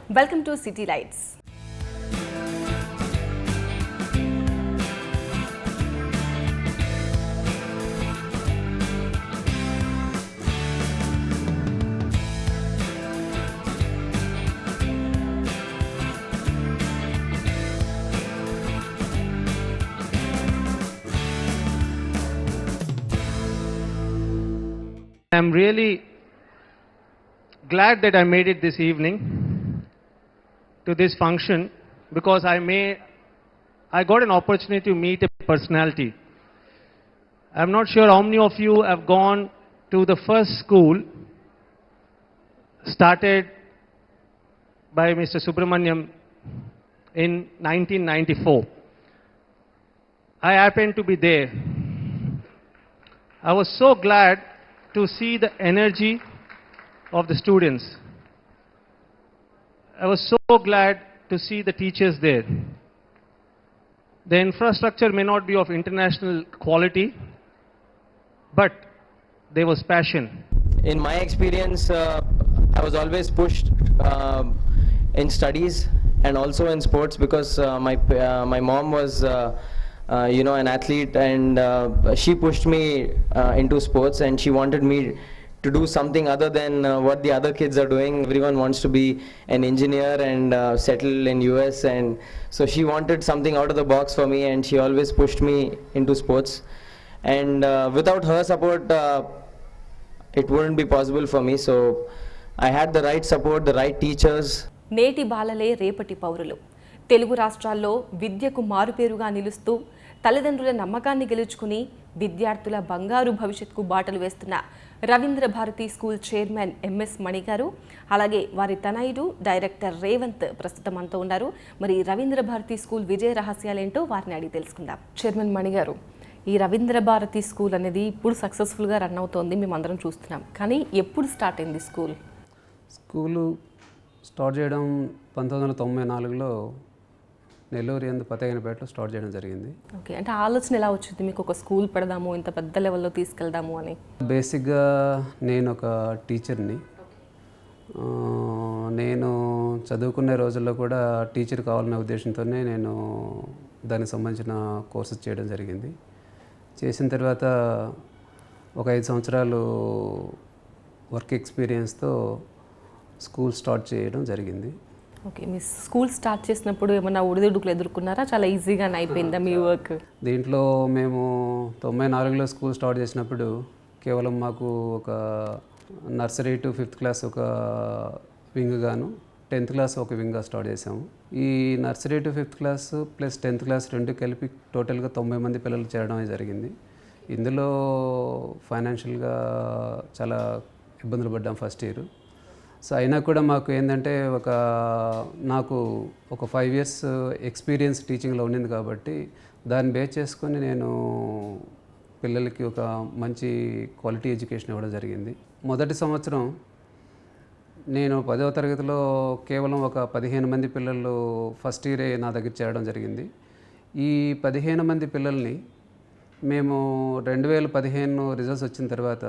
Welcome to City Lights. I'm really glad that I made it this evening to this function because I got an opportunity to meet a personality. I'm not sure how many of you have gone to the first school started by Mr. Subramaniam in 1994. I happened to be there. I was so glad to see the energy of the students. I was so glad to see the teachers there. The infrastructure may not be of international quality, but there was passion. In my experience, I was always pushed in studies and also in sports because my mom was an athlete, and she pushed me into sports, and she wanted me to do something other than what the other kids are doing. Everyone wants to be an engineer and settle in US, and so she wanted something out of the box for me, and she always pushed me into sports. And without her support, it wouldn't be possible for me. So I had the right support, the right teachers. నేటి బాలలే రేపటి పౌరులు. తెలుగు రాష్ట్రాల్లో విద్యకు మారుపేరుగా నిలుస్తూ తల్లిదండ్రుల నమ్మకాన్ని గెలుచుకుని విద్యార్థుల బంగారు భవిష్యత్తుకు బాటలు వేస్తున్న Ravindra Bharati school chairman MS Mani garu, అలాగే వారి తనయుడు డైరెక్టర్ రేవంత్ ప్రస్తుతం మనతో ఉన్నారు. మరి రవీంద్ర భారతి స్కూల్ విజయ రహస్యాలేంటో వారిని అడిగి తెలుసుకుందాం. చైర్మన్ మణి గారు, ఈ రవీంద్ర భారతి స్కూల్ అనేది ఇప్పుడు సక్సెస్ఫుల్గా రన్ అవుతోంది, మేమందరం చూస్తున్నాం. కానీ ఎప్పుడు స్టార్ట్ అయింది స్కూలు స్టార్ట్ చేయడం 1994లో నెల్లూరు ఎందు పతేగనపేటలో స్టార్ట్ చేయడం జరిగింది. ఓకే, అంటే ఆలోచన ఎలా వచ్చింది మీకు ఒక స్కూల్ పెడదాము, ఇంత పెద్ద లెవెల్లో తీసుకెళ్దాము అని? బేసిక్గా నేను ఒక టీచర్ని. నేను చదువుకునే రోజుల్లో కూడా టీచర్ కావాలనే ఉద్దేశంతోనే నేను దానికి సంబంధించిన కోర్సెస్ చేయడం జరిగింది. చేసిన తర్వాత ఒక 5 సంవత్సరాలు వర్క్ ఎక్స్పీరియన్స్తో స్కూల్ స్టార్ట్ చేయడం జరిగింది. ఓకే, మీ స్కూల్ స్టార్ట్ చేసినప్పుడు ఏమైనా ఒడిదుడుకులు ఎదుర్కొన్నారా? చాలా ఈజీగానే అయిపోయిందా మీ వర్క్? దీంట్లో మేము 94లో స్కూల్ స్టార్ట్ చేసినప్పుడు కేవలం మాకు ఒక నర్సరీ టు 5th క్లాస్ ఒక వింగ్ గాను, 10th క్లాస్ ఒక వింగ్గా స్టార్ట్ చేసాము. ఈ nursery to 5th class plus 10th class రెండు కలిపి టోటల్గా 90 మంది పిల్లలు చేరడం జరిగింది. ఇందులో ఫైనాన్షియల్గా చాలా ఇబ్బందులు పడ్డాం ఫస్ట్ ఇయర్. సో అయినా కూడా మాకు ఏంటంటే నాకు ఒక 5 years ఎక్స్పీరియన్స్ టీచింగ్లో ఉండింది కాబట్టి దాన్ని బేస్ చేసుకొని నేను పిల్లలకి ఒక మంచి క్వాలిటీ ఎడ్యుకేషన్ ఇవ్వడం జరిగింది. మొదటి సంవత్సరం నేను 10వ తరగతిలో కేవలం ఒక 15 మంది పిల్లలు ఫస్ట్ ఇయరే నా దగ్గర చేరడం జరిగింది. ఈ 15 మంది పిల్లల్ని మేము 2015 రిజల్ట్స్ వచ్చిన తర్వాత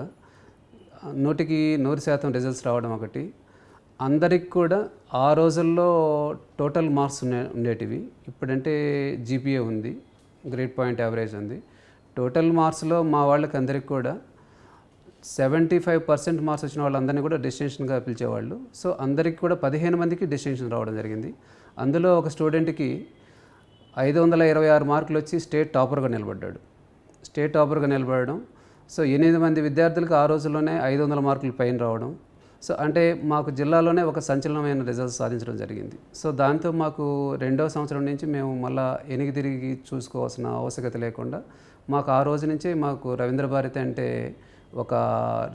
100% రిజల్ట్స్ రావడం ఒకటి, అందరికి కూడా ఆ రోజుల్లో టోటల్ మార్క్స్ ఉండేటివి. ఇప్పుడంటే జీపీఏ ఉంది, గ్రేడ్ పాయింట్ యావరేజ్ ఉంది. టోటల్ మార్క్స్లో మా వాళ్ళకి అందరికి కూడా 75% మార్క్స్ వచ్చిన వాళ్ళందరినీ కూడా డెస్టినేషన్గా పిలిచేవాళ్ళు. సో అందరికి కూడా 15 మందికి డెస్టినేషన్ రావడం జరిగింది. అందులో ఒక స్టూడెంట్కి 526 మార్కులు వచ్చి స్టేట్ టాపర్గా నిలబడడం. సో 8 మంది విద్యార్థులకు ఆ రోజుల్లోనే 500 మార్కులు పైన రావడం. సో అంటే మాకు జిల్లాలోనే ఒక సంచలనమైన రిజల్ట్స్ సాధించడం జరిగింది. సో దాంతో మాకు 2వ సంవత్సరం నుంచి మేము మళ్ళీ వెనక్కి తిరిగి చూసుకోవాల్సిన ఆవశ్యకత లేకుండా మాకు ఆ రోజు నుంచే మాకు రవీంద్ర భారతి అంటే ఒక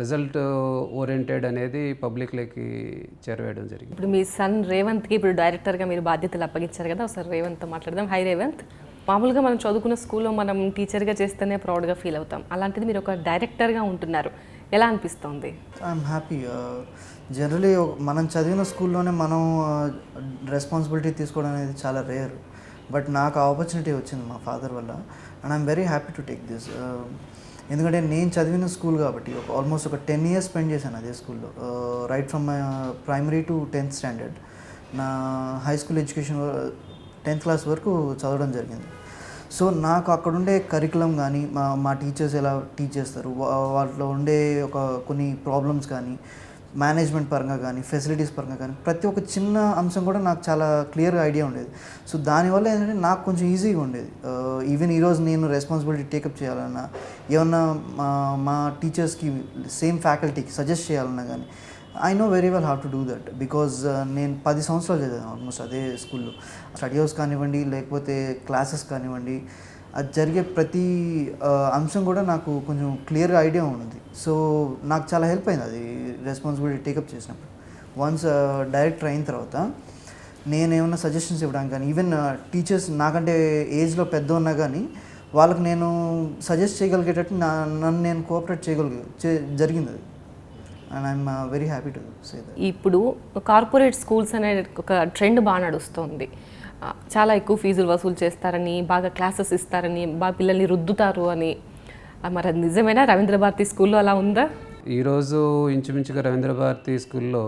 రిజల్ట్ ఓరియంటెడ్ అనేది పబ్లిక్లోకి చేరవేయడం జరిగింది. ఇప్పుడు మీ సన్ రేవంత్కి ఇప్పుడు డైరెక్టర్గా మీరు బాధ్యతలు అప్పగించారు కదా, ఒకసారి రేవంత్తో మాట్లాడదాం. హై రేవంత్, మామూలుగా మనం చదువుకున్న స్కూల్లో మనం టీచర్గా చేస్తేనే ప్రౌడ్గా ఫీల్ అవుతాం, అలాంటిది మీరు ఒక డైరెక్టర్గా ఉంటున్నారు, ఎలా అనిపిస్తుంది? I'm happy. జనరలీ మనం చదివిన స్కూల్లోనే మనం రెస్పాన్సిబిలిటీ తీసుకోవడం అనేది చాలా రేర్, బట్ నాకు ఆపర్చునిటీ వచ్చింది మా ఫాదర్ వల్ల, and I'm very happy to take this. ఎందుకంటే నేను చదివిన స్కూల్ కాబట్టి ఆల్మోస్ట్ ఒక 10 years స్పెండ్ చేశాను అదే స్కూల్లో, right from my primary to 10th standard. నా high school education 10th class వరకు చదవడం జరిగింది. సో నాకు అక్కడ ఉండే కరికులం కానీ మా టీచర్స్ ఎలా టీచ్ చేస్తారు, వాటిలో ఉండే కొన్ని ప్రాబ్లమ్స్ కానీ, మేనేజ్మెంట్ పరంగా కానీ, ఫెసిలిటీస్ పరంగా కానీ ప్రతి ఒక్క చిన్న అంశం కూడా నాకు చాలా క్లియర్గా ఐడియా ఉండేది. సో దానివల్ల ఏంటంటే నాకు కొంచెం ఈజీగా ఉండేది. ఈవెన్ ఈరోజు నేను రెస్పాన్సిబిలిటీ టేకప్ చేయాలన్నా, ఏమన్నా మా టీచర్స్కి సేమ్ ఫ్యాకల్టీకి సజెస్ట్ చేయాలన్నా కానీ I know very well how to do that. Because నేను 10 సంవత్సరాలు చదివాను ఆల్మోస్ట్ అదే స్కూల్లో. స్టడీ హౌస్ కానివ్వండి, లేకపోతే క్లాసెస్ కానివ్వండి, అది జరిగే ప్రతి అంశం కూడా నాకు కొంచెం క్లియర్గా ఐడియా ఉంది. సో నాకు చాలా హెల్ప్ అయింది అది రెస్పాన్సిబిలిటీ టేకప్ చేసినప్పుడు. వన్స్ డైరెక్టర్ అయిన తర్వాత నేను ఏమైనా సజెషన్స్ ఇవ్వడానికి కానీ, ఈవెన్ టీచర్స్ నాకంటే ఏజ్లో పెద్ద ఉన్నా కానీ వాళ్ళకి నేను సజెస్ట్ చేయగలిగేటట్టు నన్ను నేను కోఆపరేట్ జరిగింది అది. And I'm very happy to say that. ఇప్పుడు కార్పొరేట్ స్కూల్స్ అనే ఒక ట్రెండ్ బాగా నడుస్తుంది. చాలా ఎక్కువ ఫీజులు వసూలు చేస్తారని, బాగా క్లాసెస్ ఇస్తారని, బాగా పిల్లల్ని రుద్దుతారు అని. మరి అది నిజమేనా? రవీంద్ర భారతి స్కూల్లో అలా ఉందా? ఈరోజు ఇంచుమించుగా రవీంద్ర భారతి స్కూల్లో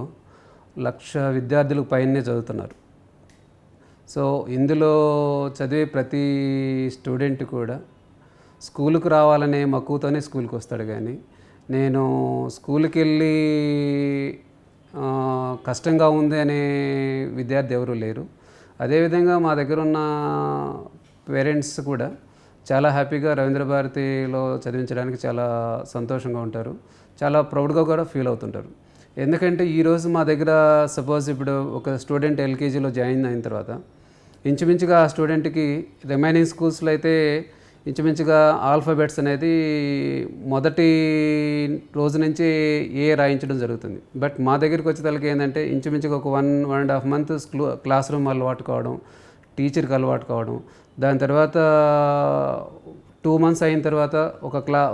1,00,000 విద్యార్థులకు పైనే చదువుతున్నారు. సో ఇందులో చదివే ప్రతి స్టూడెంట్ కూడా స్కూలుకు రావాలనే మక్కువతోనే స్కూల్కి వస్తాడు. కానీ నేను స్కూల్కి వెళ్ళి కష్టంగా ఉంది అనే విద్యార్థి ఎవరూ లేరు. అదేవిధంగా మా దగ్గర ఉన్న పేరెంట్స్ కూడా చాలా హ్యాపీగా రవీంద్ర భారతిలో చదివించడానికి చాలా సంతోషంగా ఉంటారు, చాలా ప్రౌడ్గా కూడా ఫీల్ అవుతుంటారు. ఎందుకంటే ఈరోజు మా దగ్గర సపోజ్ ఇప్పుడు ఒక స్టూడెంట్ ఎల్కేజీలో జాయిన్ అయిన తర్వాత ఇంచుమించుగా ఆ స్టూడెంట్కి రిమైనింగ్ స్కూల్స్లో అయితే ఇంచుమించుగా ఆల్ఫాబెట్స్ అనేది మొదటి రోజు నుంచి రాయించడం జరుగుతుంది. బట్ మా దగ్గరికి వచ్చేసరికి ఏంటంటే ఇంచుమించుగా ఒక 1.5 months క్లాస్ రూమ్ అలవాటు కావడం, టీచర్కి అలవాటు కావడం, దాని తర్వాత 2 months అయిన తర్వాత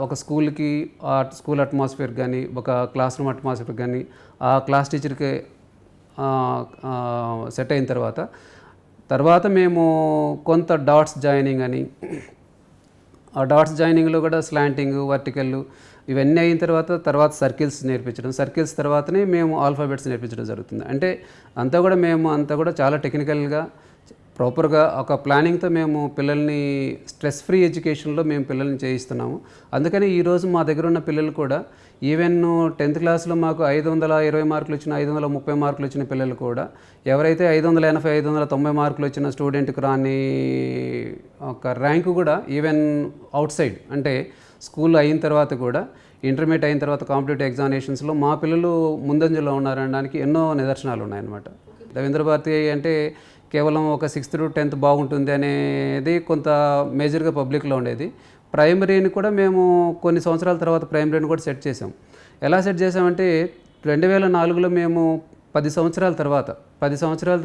ఒక స్కూల్కి ఆ స్కూల్ అట్మాస్ఫియర్ కానీ, ఒక క్లాస్ రూమ్ అట్మాస్ఫియర్ కానీ, ఆ క్లాస్ టీచర్కి సెట్ అయిన తర్వాత మేము కొంత డాట్స్ జాయినింగ్ అని, ఆ డాట్స్ జాయినింగ్లో కూడా స్లాంటింగ్, వర్టికల్ ఇవన్నీ అయిన తర్వాత సర్కిల్స్ నేర్పించడం, సర్కిల్స్ తర్వాతనే మేము ఆల్ఫాబెట్స్ నేర్పించడం జరుగుతుంది. అంటే అంతా కూడా చాలా టెక్నికల్గా ప్రాపర్గా ఒక ప్లానింగ్తో మేము పిల్లల్ని స్ట్రెస్ ఫ్రీ ఎడ్యుకేషన్లో మేము పిల్లల్ని చేయిస్తున్నాము. అందుకని ఈరోజు మా దగ్గర ఉన్న పిల్లలు కూడా ఈవెన్ 10th క్లాస్లో మాకు 520 మార్కులు వచ్చిన, 530 మార్కులు వచ్చిన పిల్లలు కూడా ఎవరైతే 580, 590 మార్కులు వచ్చిన స్టూడెంట్కి రాని ఒక ర్యాంకు కూడా ఈవెన్ అవుట్ సైడ్ అంటే స్కూల్ అయిన తర్వాత కూడా ఇంటర్మీడియట్ అయిన తర్వాత కాంపిటేటివ్ ఎగ్జామినేషన్స్లో మా పిల్లలు ముందంజలో ఉన్నారనడానికి ఎన్నో నిదర్శనాలు ఉన్నాయన్నమాట. రవీంద్ర భారతి అంటే కేవలం ఒక 6th to 10th బాగుంటుంది అనేది కొంత మేజర్గా పబ్లిక్లో ఉండేది. ప్రైమరీని కూడా మేము కొన్ని సంవత్సరాల తర్వాత ప్రైమరీని కూడా సెట్ చేసాం. ఎలా సెట్ చేసామంటే 2004లో మేము 10 సంవత్సరాల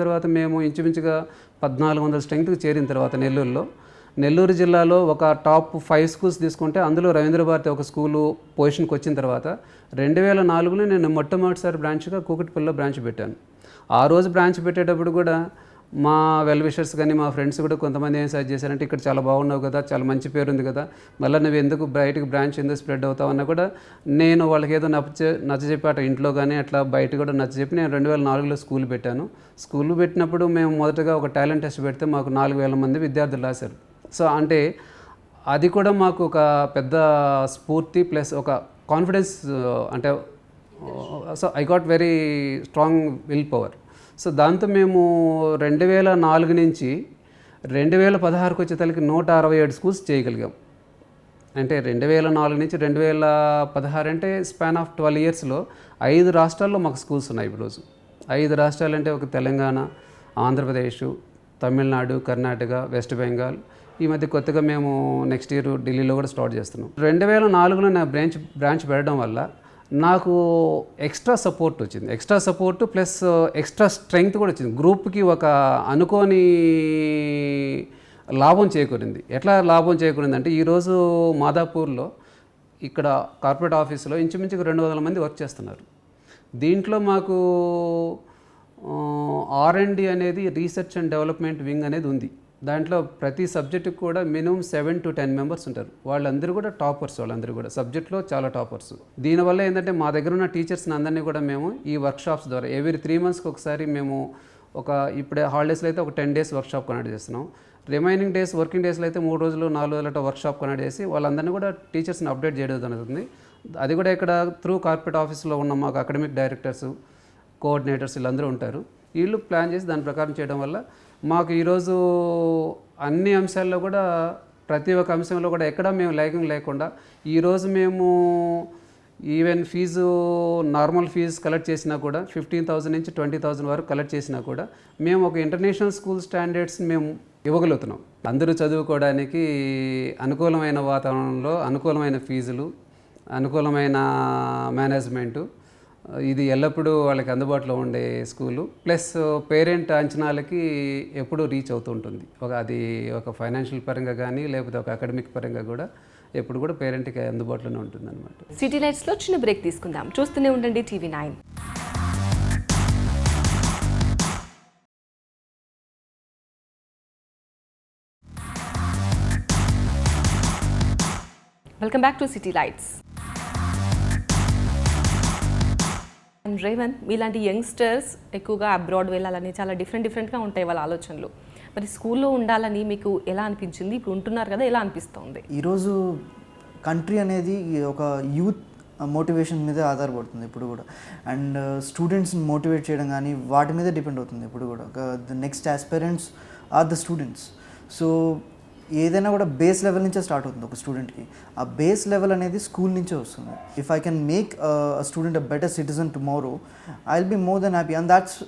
తర్వాత మేము ఇంచుమించుగా 1400 స్ట్రెంగ్త్కి చేరిన తర్వాత నెల్లూరు జిల్లాలో ఒక టాప్ 5 స్కూల్స్ తీసుకుంటే అందులో రవీంద్ర భారతి ఒక స్కూలు పొజిషన్కి వచ్చిన తర్వాత 2004లో నేను మొట్టమొదటిసారి బ్రాంచ్గా కూకట్పల్లిలో బ్రాంచ్ పెట్టాను. ఆ రోజు బ్రాంచ్ పెట్టేటప్పుడు కూడా మా వెల్ విషర్స్ కానీ మా ఫ్రెండ్స్ కూడా కొంతమంది ఏం సజెస్ట్ చేశారంటే, ఇక్కడ చాలా బాగున్నావు కదా, చాలా మంచి పేరు ఉంది కదా, మళ్ళీ నువ్వు ఎందుకు బయటకు బ్రాంచ్ ఎందుకు స్ప్రెడ్ అవుతావు అన్నా కూడా నేను వాళ్ళకి ఏదో నచ్చజెప్పి అట్లా ఇంట్లో కానీ అట్లా బయట కూడా నచ్చజెప్పి నేను 2004లో స్కూల్ పెట్టాను. స్కూల్ పెట్టినప్పుడు మేము మొదటగా ఒక టాలెంట్ టెస్ట్ పెడితే మాకు 4000 మంది విద్యార్థులు రాశారు. సో అంటే అది కూడా మాకు ఒక పెద్ద స్ఫూర్తి ప్లస్ ఒక కాన్ఫిడెన్స్. అంటే so I got very strong will power. So దాంతో మేము 2004 నుంచి 2016కి వచ్చేసరికి 167 స్కూల్స్ చేయగలిగాం. అంటే 2004 నుంచి 2016 అంటే స్పాన్ ఆఫ్ 12 yearsలో 5 రాష్ట్రాల్లో మాకు స్కూల్స్ ఉన్నాయి. ఈరోజు 5 రాష్ట్రాలు అంటే ఒక తెలంగాణ, ఆంధ్రప్రదేశ్, తమిళనాడు, కర్ణాటక, వెస్ట్ బెంగాల్. ఈ మధ్య కొత్తగా మేము నెక్స్ట్ ఇయర్ ఢిల్లీలో కూడా స్టార్ట్ చేస్తున్నాం. 2004లో నా బ్రాంచ్ పెట్టడం వల్ల నాకు ఎక్స్ట్రా సపోర్ట్ వచ్చింది. Extra support plus extra strength కూడా వచ్చింది. గ్రూప్కి ఒక అనుకోని లాభం చేకూరింది. ఎట్లా లాభం చేకూరింది అంటే ఈరోజు మాదాపూర్లో ఇక్కడ కార్పొరేట్ ఆఫీసులో ఇంచుమించుగా 200 మంది వర్క్ చేస్తున్నారు. దీంట్లో మాకు R&D అనేది రీసెర్చ్ అండ్ డెవలప్మెంట్ వింగ్ అనేది ఉంది. దాంట్లో ప్రతి సబ్జెక్టుకి కూడా మినిమం 7 to 10 members ఉంటారు. వాళ్ళందరూ కూడా టాపర్స్, వాళ్ళందరూ కూడా సబ్జెక్ట్లో చాలా టాపర్స్. దీనివల్ల ఏంటంటే మా దగ్గర ఉన్న టీచర్స్ని అందరినీ కూడా మేము ఈ వర్క్షాప్స్ ద్వారా ఎవ్రీ 3 monthsకి ఒకసారి మేము ఒక ఇప్పుడే హాలిడేస్లో అయితే ఒక 10 days వర్క్షాప్ కండక్ట్ చేస్తున్నాం. రిమైనింగ్ డేస్ వర్కింగ్ డేస్లో అయితే 3 రోజులు 4 రోజులు అట్లా వర్క్షాప్ కండక్ట్ చేసి వాళ్ళందరినీ కూడా టీచర్స్ని అప్డేట్ చేయడం జరుగుతుంది. అది కూడా ఇక్కడ త్రూ కార్పొరేట్ ఆఫీస్లో ఉన్న మాకు అకాడమిక్ డైరెక్టర్స్, కోఆర్డినేటర్స్ వీళ్ళందరూ ఉంటారు. వీళ్ళు ప్లాన్ చేసి దాని ప్రకారం చేయడం వల్ల మాకు ఈరోజు అన్ని అంశాల్లో కూడా ప్రతి ఒక్క అంశంలో కూడా ఎక్కడ మేము లైకింగ్ లేకుండా ఈరోజు మేము even fees normal fees collect చేసినా కూడా 15,000 నుంచి 20,000 వరకు కలెక్ట్ చేసినా కూడా మేము ఒక ఇంటర్నేషనల్ స్కూల్ స్టాండర్డ్స్ మేము ఇవ్వగలుగుతున్నాం. అందరూ చదువుకోవడానికి అనుకూలమైన వాతావరణంలో అనుకూలమైన ఫీజులు, అనుకూలమైన మేనేజ్మెంటు, ఇది ఎల్లప్పుడూ వాళ్ళకి అందుబాటులో ఉండే స్కూలు. ప్లస్ పేరెంట్ అంచనాలకి ఎప్పుడూ రీచ్ అవుతూ ఉంటుంది. అది ఒక ఫైనాన్షియల్ పరంగా కానీ లేకపోతే ఒక అకాడమిక్ పరంగా కూడా ఎప్పుడు కూడా పేరెంట్కి అందుబాటులోనే ఉంటుంది అనమాట. సిటీ లైట్స్లో చిన్న బ్రేక్ తీసుకుందాం. చూస్తూనే ఉండండి TV9. Welcome back to city lights. And Revanth, మీలాంటి యంగ్స్టర్స్ ఎక్కువగా అబ్రాడ్ వెళ్ళాలని చాలా డిఫరెంట్గా ఉంటాయి వాళ్ళ ఆలోచనలు. మరి స్కూల్లో ఉండాలని మీకు ఎలా అనిపించింది? ఇప్పుడు ఉంటున్నారు కదా, ఎలా అనిపిస్తుంది? ఈరోజు కంట్రీ అనేది ఒక యూత్ మోటివేషన్ మీద ఆధారపడుతుంది ఇప్పుడు కూడా. అండ్ స్టూడెంట్స్ని మోటివేట్ చేయడం కానీ వాటి మీద డిపెండ్ అవుతుంది ఇప్పుడు కూడా. The next aspirants are the students. So ఏదైనా కూడా బేస్ లెవెల్ నుంచే స్టార్ట్ అవుతుంది ఒక స్టూడెంట్కి. ఆ బేస్ లెవెల్ అనేది స్కూల్ నుంచే వస్తుంది. If I can make student a better citizen tomorrow, I will be more than happy. And that's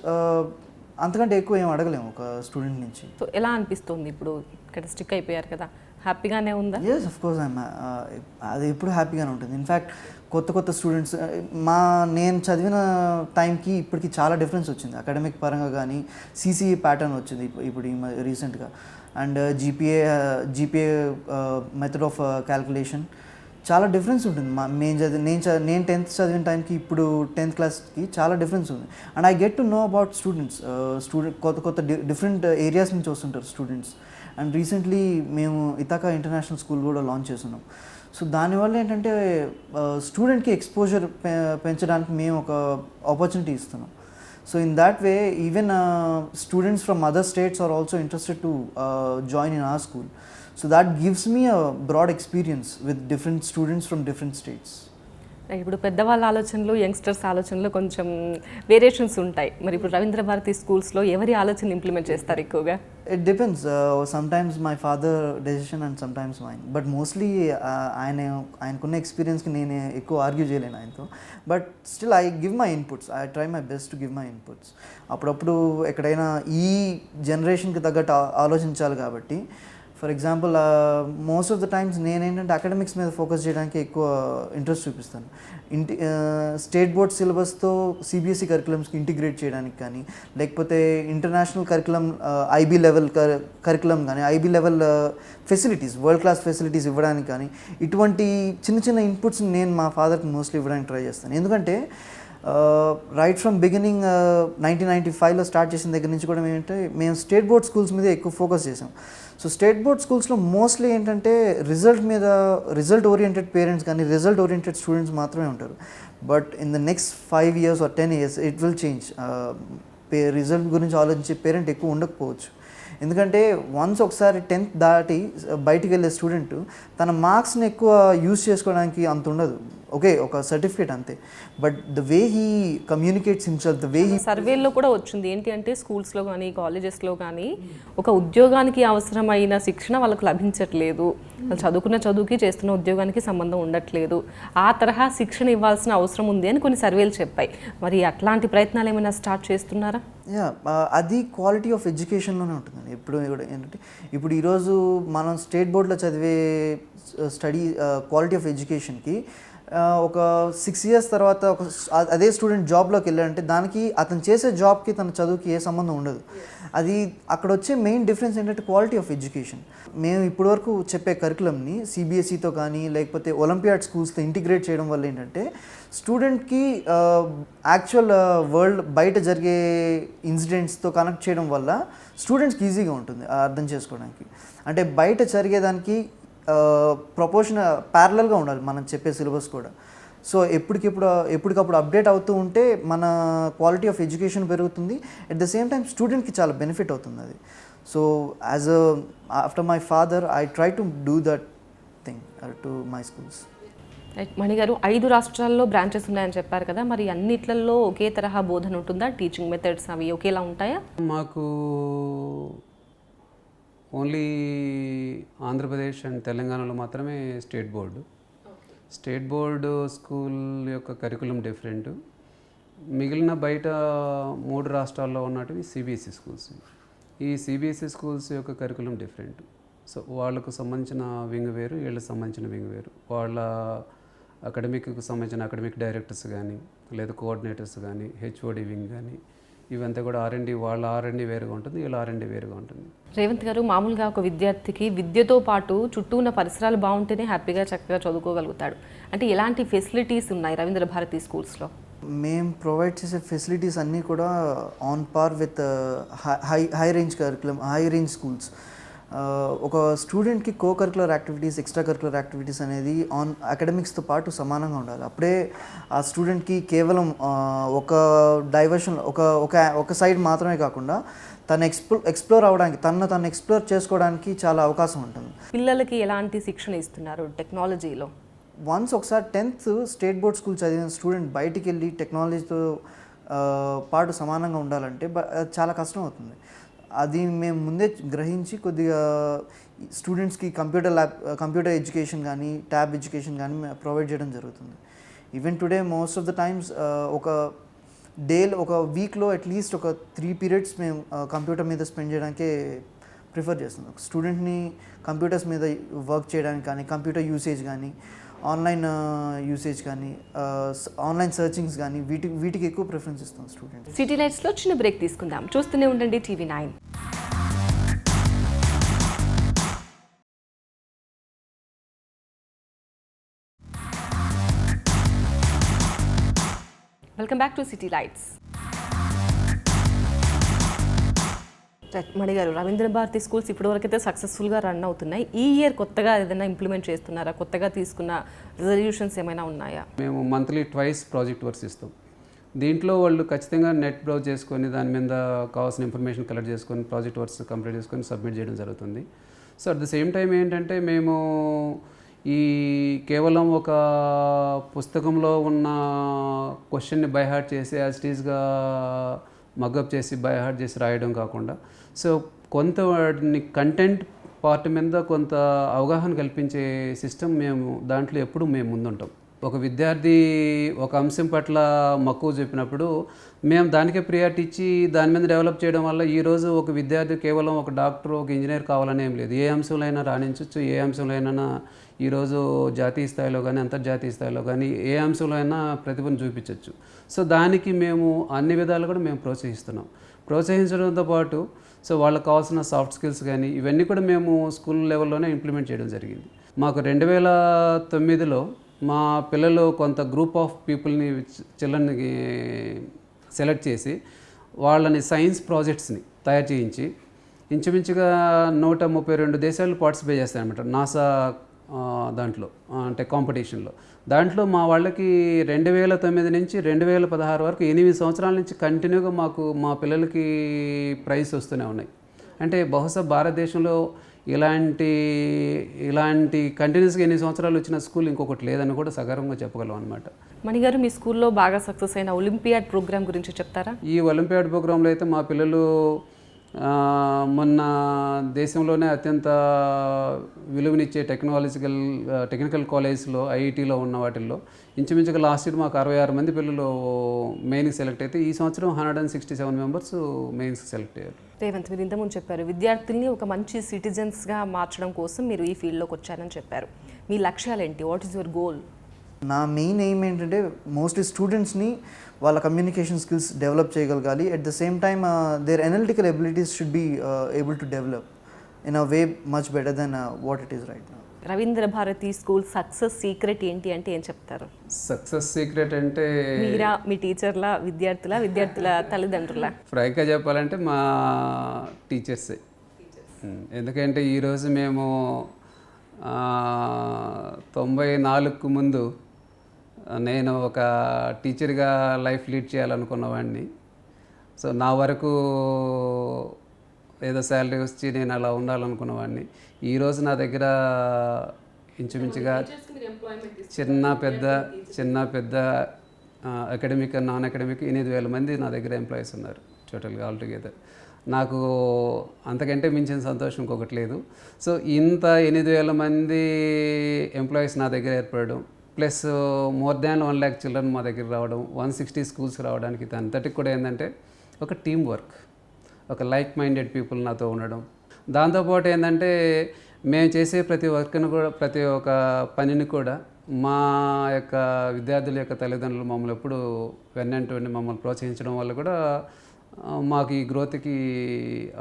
అంతకంటే ఎక్కువ ఏం అడగలేము ఒక స్టూడెంట్ నుంచి. సో ఎలా అనిపిస్తుంది ఇప్పుడు ఇక్కడ స్టిక్ అయిపోయారు కదా, హ్యాపీగానే ఉందా? ఎస్, ఆఫ్ కోర్స్ అది ఎప్పుడు హ్యాపీగానే ఉంటుంది. ఇన్ఫ్యాక్ట్ కొత్త స్టూడెంట్స్ నేను చదివిన టైంకి ఇప్పటికి చాలా డిఫరెన్స్ వచ్చింది. అకాడమిక్ పరంగా కానీ సిసిఈ ప్యాటర్న్ వచ్చింది ఇప్పుడు రీసెంట్గా. And GPA method of calculation చాలా డిఫరెన్స్ ఉంటుంది. నేను 10th చదివిన టైంకి ఇప్పుడు 10th క్లాస్కి చాలా డిఫరెన్స్ ఉంది. And I get to know about students. కొత్త డిఫరెంట్ ఏరియాస్ నుంచి వస్తుంటారు స్టూడెంట్స్. అండ్ రీసెంట్లీ మేము ఇతాకా ఇంటర్నేషనల్ స్కూల్ కూడా లాంచ్ చేస్తున్నాం. సో దానివల్ల ఏంటంటే స్టూడెంట్కి ఎక్స్పోజర్ పెంచడానికి మేము ఒక ఆపర్చునిటీ ఇస్తున్నాం. So in that way even students from other states are also interested to join in our school. So that gives me a broad experience with different students from different states. ఇప్పుడు పెద్దవాళ్ళ ఆలోచనలు, youngsters ఆలోచనలు కొంచెం variations ఉంటాయి. మరి ఇప్పుడు రవీంద్ర భారతి స్కూల్స్లో ఎవరి ఆలోచనలు ఇంప్లిమెంట్ చేస్తారు ఎక్కువగా? It depends. Sometimes my father decision and sometimes mine. But mostly ఆయనకున్న ఎక్స్పీరియన్స్కి నేను ఎక్కువ ఆర్గ్యూ చేయలేను ఆయనతో. But still I give my inputs. I try my best to give my inputs. అప్పుడప్పుడు ఎక్కడైనా ఈ జనరేషన్కి తగ్గట్టు ఆలోచించాలి కాబట్టి, for example most of the times నేనేంటంటే అకాడమిక్స్ మీద ఫోకస్ చేయడానికి ఎక్కువ ఇంట్రెస్ట్ చూపిస్తాను. స్టేట్ బోర్డ్ సిలబస్తో సిబిఎస్ఈ కరికులమ్స్కి ఇంటిగ్రేట్ చేయడానికి కానీ, లేకపోతే international curriculum IB level curriculum కానీ, IB level facilities, world class facilities ఇవ్వడానికి కానీ, ఇటువంటి చిన్న ఇన్పుట్స్ నేను మా ఫాదర్కి మోస్ట్లీ ఇవ్వడానికి ట్రై చేస్తాను. ఎందుకంటే రైట్ ఫ్రమ్ బిగినింగ్ 1995లో స్టార్ట్ చేసిన దగ్గర నుంచి కూడా మేము స్టేట్ బోర్డ్ స్కూల్స్ మీద ఎక్కువ ఫోకస్ చేసాం. సో స్టేట్ బోర్డ్ స్కూల్స్లో మోస్ట్లీ ఏంటంటే రిజల్ట్ ఓరియంటెడ్ పేరెంట్స్ కానీ రిజల్ట్ ఓరియంటెడ్ స్టూడెంట్స్ మాత్రమే ఉంటారు. But in the next 5 years or 10 years it will change. Result గురించి ఆలోచించే పేరెంట్ ఎక్కువ ఉండకపోవచ్చు. ఎందుకంటే వన్స్ ఒకసారి 10th దాటి బయటికి వెళ్ళే స్టూడెంట్ తన మార్క్స్ని ఎక్కువ యూజ్ చేసుకోవడానికి అంత ఉండదు. ఓకే, ఒక సర్టిఫికేట్ అంతే. But the way he communicates himself, the way he సర్వేలో కూడా వచ్చింది ఏంటి అంటే స్కూల్స్లో కానీ కాలేజెస్లో కానీ ఒక ఉద్యోగానికి అవసరమైన శిక్షణ వాళ్ళకు లభించట్లేదు. వాళ్ళు చదువుకున్న చదువుకి చేస్తున్న ఉద్యోగానికి సంబంధం ఉండట్లేదు. ఆ తరహా శిక్షణ ఇవ్వాల్సిన అవసరం ఉంది అని కొన్ని సర్వేలు చెప్పాయి. మరి అట్లాంటి ప్రయత్నాలు ఏమైనా స్టార్ట్ చేస్తున్నారా? అది క్వాలిటీ ఆఫ్ ఎడ్యుకేషన్లోనే ఉంటుందండి. ఏంటంటే ఇప్పుడు ఈరోజు మనం స్టేట్ బోర్డులో చదివే స్టడీ క్వాలిటీ ఆఫ్ ఎడ్యుకేషన్కి ఒక 6 years తర్వాత అదే స్టూడెంట్ జాబ్లోకి వెళ్ళాడంటే దానికి అతను చేసే జాబ్కి తన చదువుకి ఏ సంబంధం ఉండదు. అది అక్కడ వచ్చే మెయిన్ డిఫరెన్స్ ఏంటంటే క్వాలిటీ ఆఫ్ ఎడ్యుకేషన్. మేము ఇప్పటివరకు చెప్పే కరికులంని సిబిఎస్ఈతో కానీ లేకపోతే ఒలింపియాడ్ స్కూల్స్తో ఇంటిగ్రేట్ చేయడం వల్ల ఏంటంటే స్టూడెంట్కి యాక్చువల్ వరల్డ్ బయట జరిగే ఇన్సిడెంట్స్తో కనెక్ట్ చేయడం వల్ల స్టూడెంట్స్కి ఈజీగా ఉంటుంది అర్థం చేసుకోవడానికి. అంటే బయట జరిగేదానికి ప్రపోర్షన్ ప్యారలల్గా ఉండాలి మనం చెప్పే సిలబస్ కూడా. సో ఎప్పటికప్పుడు అప్డేట్ అవుతూ ఉంటే మన క్వాలిటీ ఆఫ్ ఎడ్యుకేషన్ పెరుగుతుంది. ఎట్ ద సేమ్ టైం స్టూడెంట్కి చాలా బెనిఫిట్ అవుతుంది అది. So after my father I try to do that thing to my schools. Right. మణిగారు, 5 రాష్ట్రాల్లో బ్రాంచెస్ ఉన్నాయని చెప్పారు కదా, మరి అన్నిట్లలో ఒకే తరహా బోధన ఉంటుందా? టీచింగ్ మెథడ్స్ అవి ఒకేలా ఉంటాయా? మాకు ఓన్లీ ఆంధ్రప్రదేశ్ అండ్ తెలంగాణలో మాత్రమే స్టేట్ బోర్డు స్కూల్ యొక్క కరికులం డిఫరెంట్. మిగిలిన బయట 3 రాష్ట్రాల్లో ఉన్నటివి సిబిఎస్ఈ స్కూల్స్. ఈ సిబిఎస్ఈ స్కూల్స్ యొక్క కరికులం డిఫరెంట్. సో వాళ్ళకు సంబంధించిన వింగ్ వేరు, వీళ్ళకి సంబంధించిన వింగ్ వేరు. వాళ్ళ అకాడమిక్కి సంబంధించిన అకాడమిక్ డైరెక్టర్స్ కానీ, లేదా కోఆర్డినేటర్స్ కానీ, హెచ్ఓడి వింగ్ కానీ, ఇవంతా కూడా వాళ్ళ ఆర్ఎండి వేరుగా ఉంటుంది, వీళ్ళ ఆర్ఎండి వేరుగా ఉంటుంది. రేవంత్ గారు, మామూలుగా ఒక విద్యార్థికి విద్యతో పాటు చుట్టూ ఉన్న పరిసరాలు బాగుంటేనే హ్యాపీగా చక్కగా చదువుకోగలుగుతాడు. అంటే ఎలాంటి ఫెసిలిటీస్ ఉన్నాయి రవీంద్ర భారతి స్కూల్స్లో? మేము ప్రొవైడ్ చేసే ఫెసిలిటీస్ అన్నీ కూడా on par with high range curriculum, high range schools. ఒక స్టూడెంట్కి co curricular activities, extra curricular activities అనేది ఆన్ అకాడమిక్స్తో పాటు సమానంగా ఉండాలి. అప్పుడే ఆ స్టూడెంట్కి కేవలం ఒక డైవర్షన్, ఒక సైడ్ మాత్రమే కాకుండా తను ఎక్స్ప్లోర్ అవ్వడానికి, తను ఎక్స్ప్లోర్ చేసుకోవడానికి చాలా అవకాశం ఉంటుంది. పిల్లలకి ఎలాంటి శిక్షణ ఇస్తున్నారు టెక్నాలజీలో? వన్స్ ఒకసారి 10th స్టేట్ బోర్డ్ స్కూల్ చదివిన స్టూడెంట్ బయటికి వెళ్ళి టెక్నాలజీతో పాటు సమానంగా ఉండాలంటే చాలా కష్టం అవుతుంది. అది మేము ముందే గ్రహించి కొద్దిగా స్టూడెంట్స్కి కంప్యూటర్ ఎడ్యుకేషన్ కానీ, ట్యాబ్ ఎడ్యుకేషన్ కానీ ప్రొవైడ్ చేయడం జరుగుతుంది. Even today most of the times ఒక వీక్లో అట్లీస్ట్ ఒక 3 periods మేము కంప్యూటర్ మీద స్పెండ్ చేయడానికే ప్రిఫర్ చేస్తున్నాం. స్టూడెంట్ని కంప్యూటర్స్ మీద వర్క్ చేయడానికి కానీ, కంప్యూటర్ యూసేజ్ కానీ, ఆన్లైన్ యూసేజ్ కానీ, ఆన్లైన్ సర్చింగ్స్ కానీ, వీటికి ఎక్కువ ప్రిఫరెన్స్ ఇస్తాం స్టూడెంట్స్. సిటీ లైట్స్లో చిన్న బ్రేక్ తీసుకుందాం. చూస్తూనే ఉండండి TV9. Welcome back to city lights. మణిగారు, రవీంద్ర భారతి స్కూల్స్ ఇప్పటివరకైతే సక్సెస్ఫుల్గా రన్ అవుతున్నాయి. ఈ ఇయర్ కొత్తగా ఏదైనా ఇంప్లిమెంట్ చేస్తున్నారా? కొత్తగా తీసుకున్న రిజల్యూషన్స్ ఏమైనా ఉన్నాయా? మేము మంత్లీ ట్వైస్ ప్రాజెక్ట్ వర్క్స్ ఇస్తాం. దీంట్లో వాళ్ళు ఖచ్చితంగా నెట్ బ్రౌజ్ చేసుకొని దాని మీద కావాల్సిన ఇన్ఫర్మేషన్ కలెక్ట్ చేసుకొని ప్రాజెక్ట్ వర్క్స్ కంప్లీట్ చేసుకొని సబ్మిట్ చేయడం జరుగుతుంది. So at the same time ఏంటంటే మేము ఈ కేవలం ఒక పుస్తకంలో ఉన్న క్వశ్చన్ని బై హార్ట్ చేసి యాజ్ ఇట్ ఈస్గా మగ్గప్ చేసి బై హార్ట్ చేసి రాయడం కాకుండా, సో కొంత వాటిని కంటెంట్ పార్ట్ మీద కొంత అవగాహన కల్పించే సిస్టమ్ దాంట్లో ఎప్పుడు మేము ముందుంటాం. ఒక విద్యార్థి ఒక అంశం పట్ల మక్కువ చెప్పినప్పుడు మేము దానికే ప్రియారిటీ ఇచ్చి దాని మీద డెవలప్ చేయడం వల్ల ఈరోజు ఒక విద్యార్థి కేవలం ఒక డాక్టర్, ఒక ఇంజనీర్ కావాలని ఏం లేదు. ఏ అంశంలో అయినా రాణించవచ్చు, ఏ అంశంలో అయినా ఈరోజు జాతీయ స్థాయిలో కానీ, అంతర్జాతీయ స్థాయిలో కానీ ఏ అంశంలో అయినా ప్రతిభను చూపించవచ్చు. సో దానికి మేము అన్ని విధాలు కూడా మేము ప్రోత్సహించడంతో పాటు సో వాళ్ళకి కావాల్సిన సాఫ్ట్ స్కిల్స్ కానీ ఇవన్నీ కూడా మేము స్కూల్ లెవెల్లోనే ఇంప్లిమెంట్ చేయడం జరిగింది. మాకు 2009లో మా పిల్లలు కొంత గ్రూప్ ఆఫ్ చిల్డ్రన్ని సెలెక్ట్ చేసి వాళ్ళని సైన్స్ ప్రాజెక్ట్స్ని తయారు చేయించి ఇంచుమించుగా 132 దేశాలు పార్టిసిపేట్ చేస్తాయన్నమాట నాసా దాంట్లో, అంటే కాంపిటీషన్లో. దాంట్లో మా వాళ్ళకి 2009 నుంచి 2016 వరకు 8 సంవత్సరాల నుంచి కంటిన్యూగా మా పిల్లలకి ప్రైజ్ వస్తూనే ఉన్నాయి. అంటే బహుశా భారతదేశంలో ఇలాంటి కంటిన్యూస్గా 8 సంవత్సరాలు వచ్చిన స్కూల్ ఇంకొకటి లేదని కూడా సగర్వంగా చెప్పగలం అనమాట. మణిగారు, మీ స్కూల్లో బాగా సక్సెస్ అయిన ఒలింపియాడ్ ప్రోగ్రామ్ గురించి చెప్తారా? ఈ ఒలింపియాడ్ ప్రోగ్రాంలో అయితే మా పిల్లలు మొన్న దేశంలోనే అత్యంత విలువనిచ్చే టెక్నికల్ కాలేజ్లో, ఐఐటీలో ఉన్న వాటిల్లో ఇంచుమించుగా లాస్ట్ ఇయర్ మాకు 66 మంది పిల్లలు మెయిన్కి సెలెక్ట్ అయితే ఈ సంవత్సరం 167 మెంబర్స్ మెయిన్స్కి సెలెక్ట్ అయ్యారు. రేవంత్, మీరు ఇంతకుముందు చెప్పారు విద్యార్థుల్ని ఒక మంచి సిటిజన్స్గా మార్చడం కోసం మీరు ఈ ఫీల్డ్లోకి వచ్చారని చెప్పారు. మీ లక్ష్యాలు ఏంటి? What is your goal? నా మెయిన్ ఎయిమ్ ఏంటంటే మోస్ట్లీ స్టూడెంట్స్ని వాళ్ళ కమ్యూనికేషన్ స్కిల్స్ డెవలప్ చేయగలగాలి. At the same time their analytical abilities should be able to develop in a way much better than what it is right now. Ravindra Bharati school success secret ఏంటి అంటే ఏం చెప్తారు? Success secret అంటే మీరా, మీ టీచర్ల, విద్యార్థుల తల్లిదండ్రుల? ఫ్రాంక్గా చెప్పాలంటే మా టీచర్సే. ఎందుకంటే ఈరోజు మేము 94కు ముందు నేను ఒక టీచర్గా లైఫ్ లీడ్ చేయాలనుకున్నవాడిని. సో నా వరకు ఏదో శాలరీ వచ్చి నేను అలా ఉండాలనుకున్నవాడిని. ఈరోజు నా దగ్గర ఇంచుమించుగా చిన్న పెద్ద అకాడమిక్ అండ్ నాన్ అకాడమిక్ 8,000 మంది నా దగ్గర ఎంప్లాయీస్ ఉన్నారు టోటల్గా ఆల్టుగెదర్. నాకు అంతకంటే మించిన సంతోషం ఇంకొకటి లేదు. సో ఇంత 8,000 మంది ఎంప్లాయీస్ నా దగ్గర ఏర్పడడం, plus more than 1 lakh children మా దగ్గర రావడం, 160 స్కూల్స్ రావడానికి అంతటికి కూడా ఏంటంటే ఒక టీం వర్క్, ఒక లైక్ మైండెడ్ పీపుల్ నాతో ఉండడం. దాంతోపాటు ఏంటంటే మేము చేసే ప్రతి వర్క్ను కూడా, ప్రతి ఒక్క పనిని కూడా మా యొక్క విద్యార్థుల యొక్క తల్లిదండ్రులు మమ్మల్ని ఎప్పుడు వెన్నంటూ మమ్మల్ని ప్రోత్సహించడం వల్ల కూడా మాకు ఈ గ్రోత్కి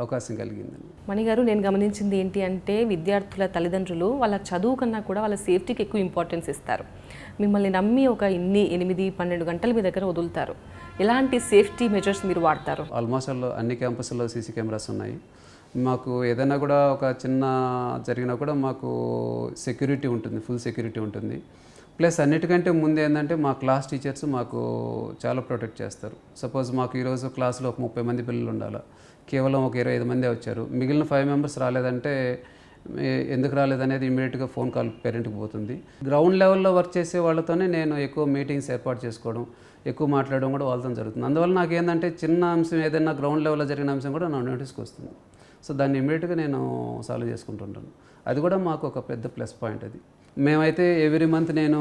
అవకాశం కలిగిందండి. మణిగారు, నేను గమనించింది ఏంటి అంటే విద్యార్థుల తల్లిదండ్రులు వాళ్ళ చదువు కన్నా కూడా వాళ్ళ సేఫ్టీకి ఎక్కువ ఇంపార్టెన్స్ ఇస్తారు. మిమ్మల్ని నమ్మి ఒక 8-12 గంటలు మీ దగ్గర వదులుతారు. ఎలాంటి సేఫ్టీ మెజర్స్ మీరు వాడతారు? ఆల్మోస్ట్ అన్ని క్యాంపస్లో సీసీ కెమెరాస్ ఉన్నాయి. మాకు ఏదైనా కూడా ఒక చిన్న జరిగినా కూడా మాకు సెక్యూరిటీ ఉంటుంది, ఫుల్ సెక్యూరిటీ ఉంటుంది. ప్లస్ అన్నిటికంటే ముందు ఏంటంటే మా క్లాస్ టీచర్స్ మాకు చాలా ప్రొటెక్ట్ చేస్తారు. సపోజ్ మాకు ఈరోజు క్లాస్లో ఒక 30 మంది పిల్లలు ఉండాలి, కేవలం ఒక 25 మందే వచ్చారు, మిగిలిన 5 మెంబర్స్ రాలేదంటే ఎందుకు రాలేదనేది ఇమీడియట్గా ఫోన్ కాల్ పేరెంట్కి పోతుంది. గ్రౌండ్ లెవెల్లో వర్క్ చేసే వాళ్ళతోనే నేను ఎక్కువ మీటింగ్స్ ఏర్పాటు చేసుకోవడం, ఎక్కువ మాట్లాడడం కూడా వాళ్ళతో జరుగుతుంది. అందువల్ల నాకు ఏంటంటే చిన్న అంశం ఏదైనా గ్రౌండ్ లెవెల్లో జరిగిన అంశం కూడా నా నోటీస్కి వస్తుంది. సో దాన్ని ఇమీడియట్గా నేను సాల్వ్ చేసుకుంటుంటాను. అది కూడా మాకు ఒక పెద్ద ప్లస్ పాయింట్. అది మేమైతే ఎవ్రీ మంత్ నేను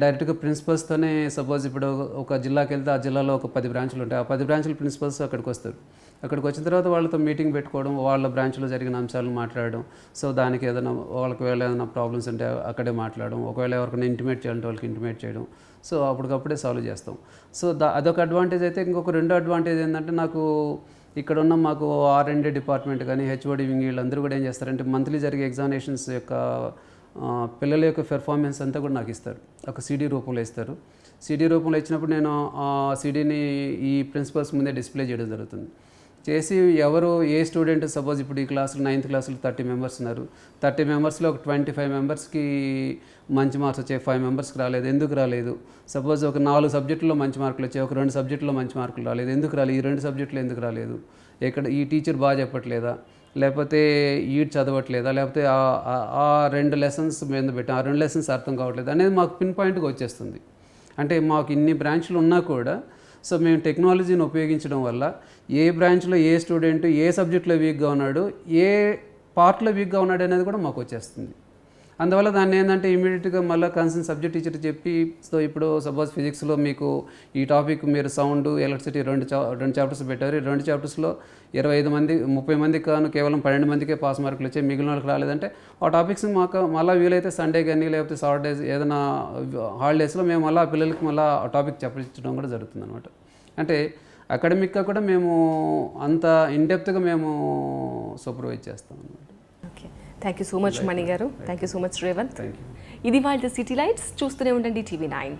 డైరెక్ట్గా ప్రిన్సిపల్స్తోనే, సపోజ్ ఇప్పుడు ఒక జిల్లాకి వెళ్తే ఆ జిల్లాలో ఒక 10 బ్రాంచ్లు ఉంటాయి, ఆ 10 బ్రాంచ్ల ప్రిన్సిపల్స్ అక్కడికి వస్తారు. అక్కడికి వచ్చిన తర్వాత వాళ్ళతో మీటింగ్ పెట్టుకోవడం, వాళ్ళ బ్రాంచ్లో జరిగిన అంశాలను మాట్లాడడం. సో దానికి ఏదైనా వాళ్ళకి ఏదైనా ప్రాబ్లమ్స్ ఉంటే అక్కడే మాట్లాడడం, ఒకవేళ ఎవరికైనా ఇంటిమేట్ చేయాలంటే వాళ్ళకి ఇంటిమేట్ చేయడం. సో అప్పటికప్పుడే సాల్వ్ చేస్తాం. సో అదొక అడ్వాంటేజ్. అయితే ఇంకొక రెండో అడ్వాంటేజ్ ఏంటంటే నాకు ఇక్కడ ఉన్న మాకు R&D డిపార్ట్మెంట్ కానీ హెచ్ఓడి వింగ్ వీళ్ళందరూ కూడా ఏం చేస్తారంటే మంత్లీ జరిగే ఎగ్జామినేషన్స్ యొక్క పిల్లల యొక్క పెర్ఫార్మెన్స్ అంతా కూడా నాకు ఇస్తారు, ఒక CD రూపంలో ఇస్తారు. CD రూపంలో ఇచ్చినప్పుడు నేను ఆ CDని ఈ ప్రిన్సిపల్స్ ముందే డిస్ప్లే చేయడం జరుగుతుంది. చేసి ఎవరు ఏ స్టూడెంట్, సపోజ్ ఇప్పుడు ఈ క్లాసులో 9th క్లాసులో 30 మెంబర్స్ ఉన్నారు, 30 మెంబర్స్లో ఒక 25 మెంబర్స్కి మంచి మార్క్స్ వచ్చాయి, 5 మెంబర్స్కి రాలేదు, ఎందుకు రాలేదు? సపోజ్ ఒక 4 సబ్జెక్టుల్లో మంచి మార్కులు వచ్చాయి, ఒక 2 సబ్జెక్టులో మంచి మార్కులు రాలేదు, ఎందుకు రాలేదు? ఈ 2 సబ్జెక్టులు ఎందుకు రాలేదు? ఇక్కడ ఈ టీచర్ బాగా చెప్పట్లేదా, లేకపోతే ఈడ్ చదవట్లేదా, లేకపోతే ఆ 2 లెసన్స్ మీద పెట్టాం, ఆ 2 లెసన్స్ అర్థం కావట్లేదు అనేది మాకు పిన్ పాయింట్గా వచ్చేస్తుంది. అంటే మాకు ఇన్ని బ్రాంచ్లు ఉన్నా కూడా సో మేము టెక్నాలజీని ఉపయోగించడం వల్ల ఏ బ్రాంచ్లో ఏ స్టూడెంట్ ఏ సబ్జెక్ట్లో వీక్గా ఉన్నాడు, ఏ పార్ట్లో వీక్గా ఉన్నాడు అనేది కూడా మాకు వచ్చేస్తుంది. అందువల్ల దాన్ని ఏంటంటే ఇమీడియట్గా మళ్ళీ కన్సర్న్ సబ్జెక్ట్ టీచర్ చెప్పి, సో ఇప్పుడు సపోజ్ ఫిజిక్స్లో మీకు ఈ టాపిక్ మీరు సౌండ్, ఎలక్ట్రిసిటీ 2 చాప్టర్స్ పెట్టారు. ఈ 2 చాప్టర్స్లో 25 మంది 30 మందికి కాను కేవలం 12 మందికే పాస్ మార్కులు వచ్చాయి, మిగిలిన వాళ్ళకి రాలేదంటే ఆ టాపిక్స్ మాకు మళ్ళీ వీలైతే సండే కానీ లేకపోతే సాటర్డేస్ ఏదైనా హాలిడేస్లో మేము మళ్ళీ ఆ పిల్లలకి మళ్ళీ ఆ టాపిక్ చెప్పించడం కూడా జరుగుతుంది అనమాట. అంటే అకాడమిక్గా కూడా మేము అంత ఇన్డెప్త్గా మేము సూపర్వైజ్ చేస్తాం అనమాట. Okay, thank you so much Mani garu. Thank you so much Revanth. Thank you. ఇది వాళ్ళ సిటీ లైట్స్. చూస్తూనే ఉండండి TV9.